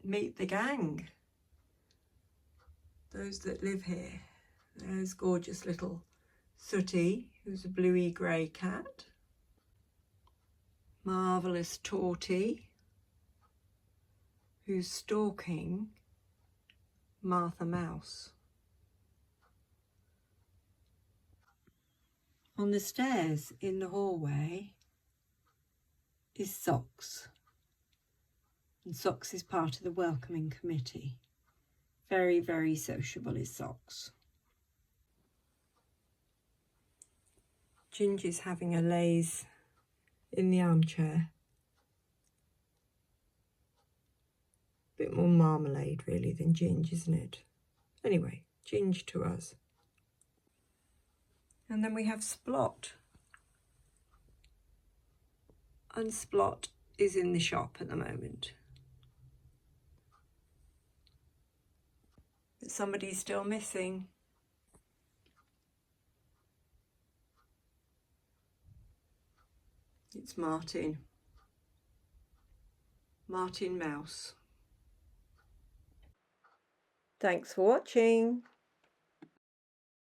meet the gang, those that live here. There's gorgeous little Sooty, who's a bluey grey cat. Marvellous Torty, who's stalking Martha Mouse. On the stairs in the hallway is Socks. And Socks is part of the welcoming committee. Very, very sociable is Socks. Ginger's having a laze in the armchair. Bit more marmalade really than Ginge, isn't it? Anyway, Ginge to us. And then we have Splot. And Splot is in the shop at the moment. But somebody's still missing. It's Martin. Martin Mouse. Thanks for watching.